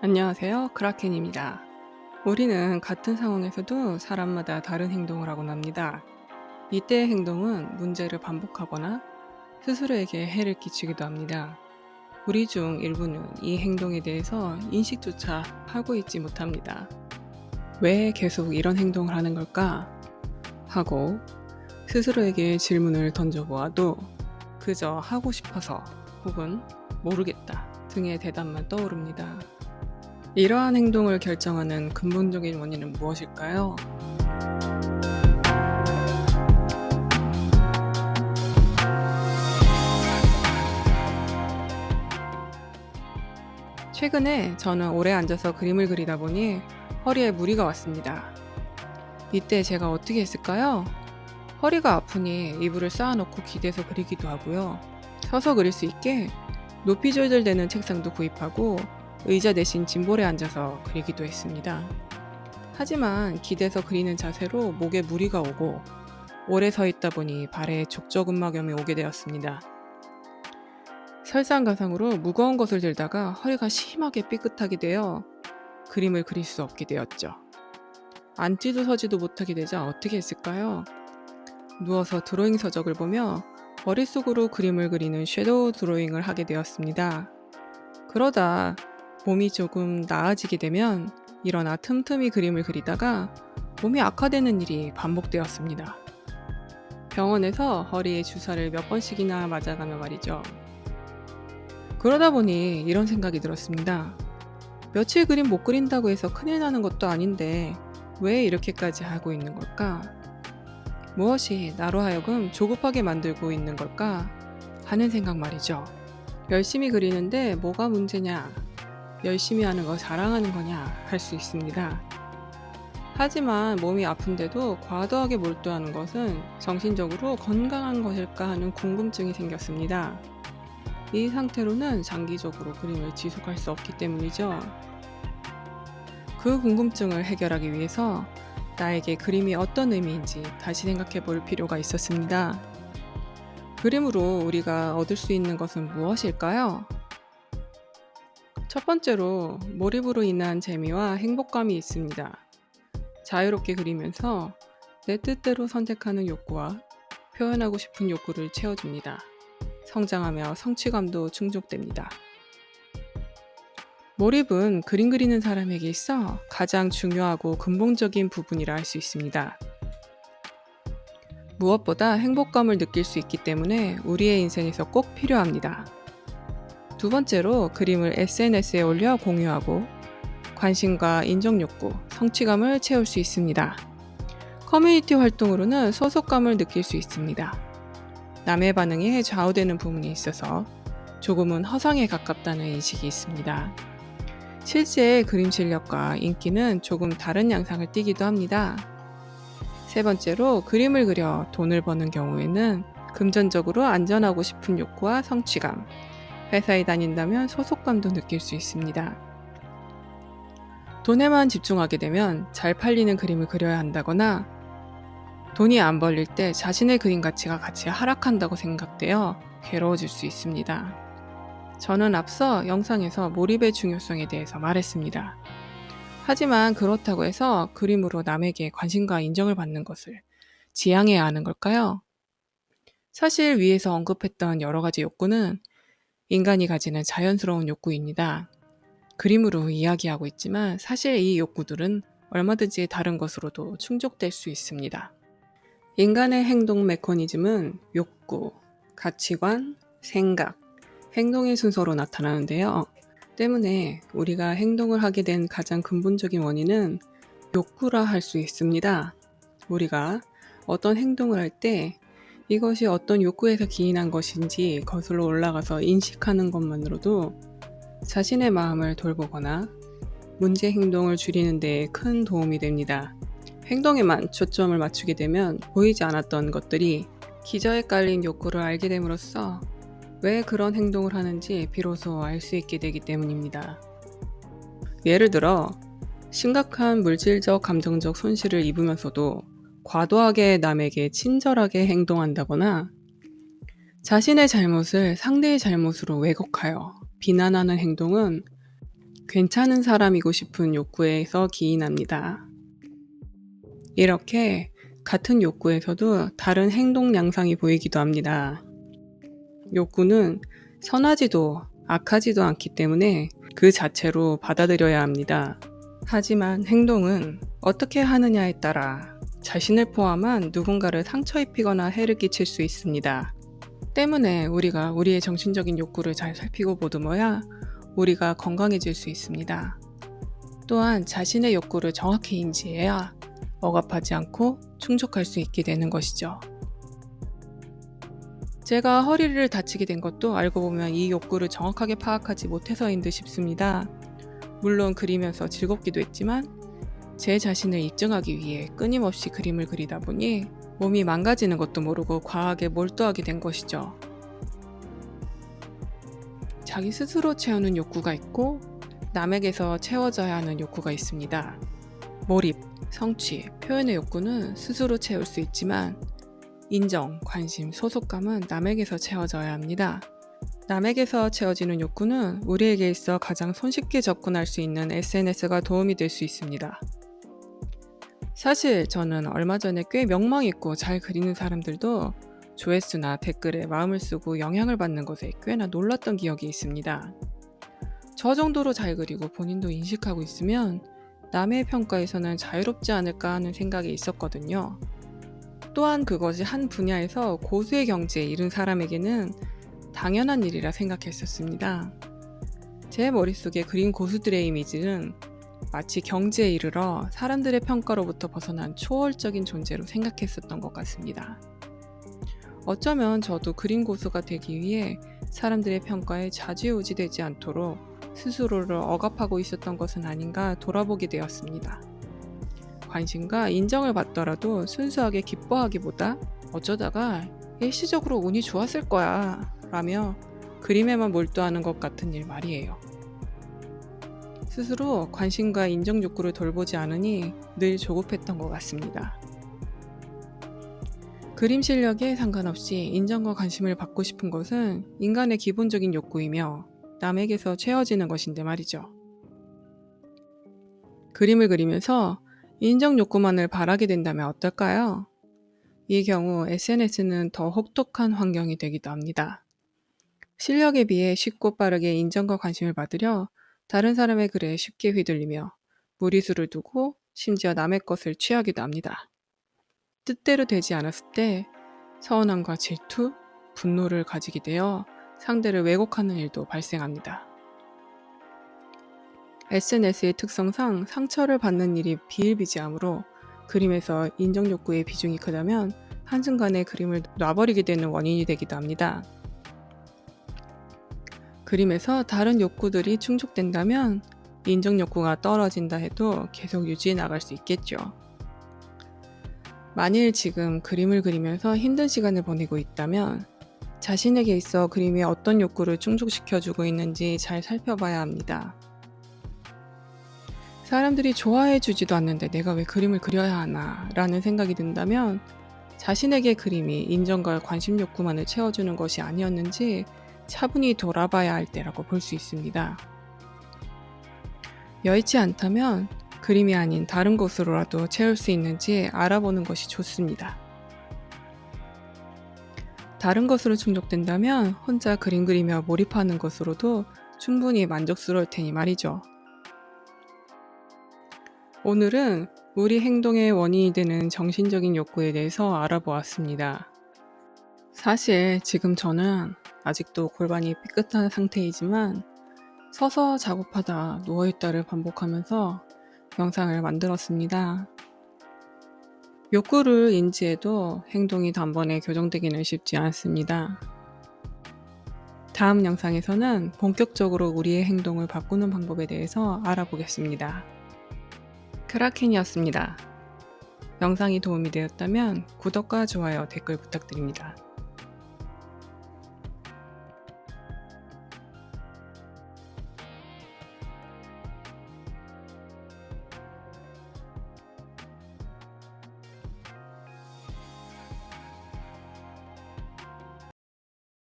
안녕하세요. 크라켄입니다. 우리는 같은 상황에서도 사람마다 다른 행동을 하곤 합니다. 이때의 행동은 문제를 반복하거나 스스로에게 해를 끼치기도 합니다. 우리 중 일부는 이 행동에 대해서 인식조차 하고 있지 못합니다. 왜 계속 이런 행동을 하는 걸까? 하고 스스로에게 질문을 던져보아도 그저 하고 싶어서 혹은 모르겠다 등의 대답만 떠오릅니다. 이러한 행동을 결정하는 근본적인 원인은 무엇일까요? 최근에 저는 오래 앉아서 그림을 그리다 보니 허리에 무리가 왔습니다. 이때 제가 어떻게 했을까요? 허리가 아프니 이불을 쌓아놓고 기대서 그리기도 하고요. 서서 그릴 수 있게 높이 조절되는 책상도 구입하고 의자 대신 짐볼에 앉아서 그리기도 했습니다. 하지만 기대서 그리는 자세로 목에 무리가 오고 오래 서 있다 보니 발에 족저근막염이 오게 되었습니다. 설상가상으로 무거운 것을 들다가 허리가 심하게 삐끗하게 되어 그림을 그릴 수 없게 되었죠. 앉지도 서지도 못하게 되자 어떻게 했을까요? 누워서 드로잉 서적을 보며 머릿속으로 그림을 그리는 섀도우 드로잉을 하게 되었습니다. 그러다 몸이 조금 나아지게 되면 일어나 틈틈이 그림을 그리다가 몸이 악화되는 일이 반복되었습니다. 병원에서 허리에 주사를 몇 번씩이나 맞아가며 말이죠. 그러다 보니 이런 생각이 들었습니다. 며칠 그림 못 그린다고 해서 큰일 나는 것도 아닌데 왜 이렇게까지 하고 있는 걸까? 무엇이 나로 하여금 조급하게 만들고 있는 걸까? 하는 생각 말이죠. 열심히 그리는데 뭐가 문제냐? 열심히 하는 거 자랑하는 거냐? 할 수 있습니다. 하지만 몸이 아픈데도 과도하게 몰두하는 것은 정신적으로 건강한 것일까 하는 궁금증이 생겼습니다. 이 상태로는 장기적으로 그림을 지속할 수 없기 때문이죠. 그 궁금증을 해결하기 위해서 나에게 그림이 어떤 의미인지 다시 생각해 볼 필요가 있었습니다. 그림으로 우리가 얻을 수 있는 것은 무엇일까요? 첫 번째로 몰입으로 인한 재미와 행복감이 있습니다. 자유롭게 그리면서 내 뜻대로 선택하는 욕구와 표현하고 싶은 욕구를 채워줍니다. 성장하며 성취감도 충족됩니다. 몰입은 그림 그리는 사람에게 있어 가장 중요하고 근본적인 부분이라 할 수 있습니다. 무엇보다 행복감을 느낄 수 있기 때문에 우리의 인생에서 꼭 필요합니다. 두 번째로 그림을 SNS에 올려 공유하고 관심과 인정 욕구, 성취감을 채울 수 있습니다. 커뮤니티 활동으로는 소속감을 느낄 수 있습니다. 남의 반응에 좌우되는 부분이 있어서 조금은 허상에 가깝다는 인식이 있습니다. 실제 그림 실력과 인기는 조금 다른 양상을 띠기도 합니다. 세 번째로 그림을 그려 돈을 버는 경우에는 금전적으로 안전하고 싶은 욕구와 성취감, 회사에 다닌다면 소속감도 느낄 수 있습니다. 돈에만 집중하게 되면 잘 팔리는 그림을 그려야 한다거나 돈이 안 벌릴 때 자신의 그림 가치가 같이 하락한다고 생각되어 괴로워질 수 있습니다. 저는 앞서 영상에서 몰입의 중요성에 대해서 말했습니다. 하지만 그렇다고 해서 그림으로 남에게 관심과 인정을 받는 것을 지향해야 하는 걸까요? 사실 위에서 언급했던 여러 가지 욕구는 인간이 가지는 자연스러운 욕구입니다. 그림으로 이야기하고 있지만 사실 이 욕구들은 얼마든지 다른 것으로도 충족될 수 있습니다. 인간의 행동 메커니즘은 욕구, 가치관, 생각, 행동의 순서로 나타나는데요. 때문에 우리가 행동을 하게 된 가장 근본적인 원인은 욕구라 할 수 있습니다. 우리가 어떤 행동을 할 때 이것이 어떤 욕구에서 기인한 것인지 거슬러 올라가서 인식하는 것만으로도 자신의 마음을 돌보거나 문제 행동을 줄이는 데 큰 도움이 됩니다. 행동에만 초점을 맞추게 되면 보이지 않았던 것들이 기저에 깔린 욕구를 알게 됨으로써 왜 그런 행동을 하는지 비로소 알 수 있게 되기 때문입니다. 예를 들어 심각한 물질적 감정적 손실을 입으면서도 과도하게 남에게 친절하게 행동한다거나 자신의 잘못을 상대의 잘못으로 왜곡하여 비난하는 행동은 괜찮은 사람이고 싶은 욕구에서 기인합니다. 이렇게 같은 욕구에서도 다른 행동 양상이 보이기도 합니다. 욕구는 선하지도 악하지도 않기 때문에 그 자체로 받아들여야 합니다. 하지만 행동은 어떻게 하느냐에 따라 자신을 포함한 누군가를 상처 입히거나 해를 끼칠 수 있습니다. 때문에 우리가 우리의 정신적인 욕구를 잘 살피고 보듬어야 우리가 건강해질 수 있습니다. 또한 자신의 욕구를 정확히 인지해야 억압하지 않고 충족할 수 있게 되는 것이죠. 제가 허리를 다치게 된 것도 알고 보면 이 욕구를 정확하게 파악하지 못해서인 듯 싶습니다. 물론 그리면서 즐겁기도 했지만 제 자신을 입증하기 위해 끊임없이 그림을 그리다 보니 몸이 망가지는 것도 모르고 과하게 몰두하게 된 것이죠. 자기 스스로 채우는 욕구가 있고 남에게서 채워져야 하는 욕구가 있습니다. 몰입, 성취, 표현의 욕구는 스스로 채울 수 있지만 인정, 관심, 소속감은 남에게서 채워져야 합니다. 남에게서 채워지는 욕구는 우리에게 있어 가장 손쉽게 접근할 수 있는 SNS가 도움이 될 수 있습니다. 사실 저는 얼마 전에 꽤 명망 있고 잘 그리는 사람들도 조회수나 댓글에 마음을 쓰고 영향을 받는 것에 꽤나 놀랐던 기억이 있습니다. 저 정도로 잘 그리고 본인도 인식하고 있으면 남의 평가에서는 자유롭지 않을까 하는 생각이 있었거든요. 또한 그것이 한 분야에서 고수의 경지에 이른 사람에게는 당연한 일이라 생각했었습니다. 제 머릿속에 그린 고수들의 이미지는 마치 경지에 이르러 사람들의 평가로부터 벗어난 초월적인 존재로 생각했었던 것 같습니다. 어쩌면 저도 그림 고수가 되기 위해 사람들의 평가에 좌지우지되지 않도록 스스로를 억압하고 있었던 것은 아닌가 돌아보게 되었습니다. 관심과 인정을 받더라도 순수하게 기뻐하기보다 어쩌다가 일시적으로 운이 좋았을 거야 라며 그림에만 몰두하는 것 같은 일 말이에요. 스스로 관심과 인정 욕구를 돌보지 않으니 늘 조급했던 것 같습니다. 그림 실력에 상관없이 인정과 관심을 받고 싶은 것은 인간의 기본적인 욕구이며 남에게서 채워지는 것인데 말이죠. 그림을 그리면서 인정 욕구만을 바라게 된다면 어떨까요? 이 경우 SNS는 더 혹독한 환경이 되기도 합니다. 실력에 비해 쉽고 빠르게 인정과 관심을 받으려 다른 사람의 글에 쉽게 휘둘리며 무리수를 두고 심지어 남의 것을 취하기도 합니다. 뜻대로 되지 않았을 때 서운함과 질투, 분노를 가지게 되어 상대를 왜곡하는 일도 발생합니다. SNS의 특성상 상처를 받는 일이 비일비재하므로 그림에서 인정 욕구의 비중이 크다면 한순간에 그림을 놔버리게 되는 원인이 되기도 합니다. 그림에서 다른 욕구들이 충족된다면 인정 욕구가 떨어진다 해도 계속 유지해 나갈 수 있겠죠. 만일 지금 그림을 그리면서 힘든 시간을 보내고 있다면 자신에게 있어 그림이 어떤 욕구를 충족시켜주고 있는지 잘 살펴봐야 합니다. 사람들이 좋아해 주지도 않는데 내가 왜 그림을 그려야 하나 라는 생각이 든다면 자신에게 그림이 인정과 관심 욕구만을 채워주는 것이 아니었는지 차분히 돌아봐야 할 때라고 볼 수 있습니다. 여의치 않다면 그림이 아닌 다른 것으로라도 채울 수 있는지 알아보는 것이 좋습니다. 다른 것으로 충족된다면 혼자 그림 그리며 몰입하는 것으로도 충분히 만족스러울 테니 말이죠. 오늘은 우리 행동의 원인이 되는 정신적인 욕구에 대해서 알아보았습니다. 사실 지금 저는 아직도 골반이 삐끗한 상태이지만 서서 작업하다 누워있다를 반복하면서 영상을 만들었습니다. 욕구를 인지해도 행동이 단번에 교정되기는 쉽지 않습니다. 다음 영상에서는 본격적으로 우리의 행동을 바꾸는 방법에 대해서 알아보겠습니다. 크라켄이었습니다. 영상이 도움이 되었다면 구독과 좋아요, 댓글 부탁드립니다.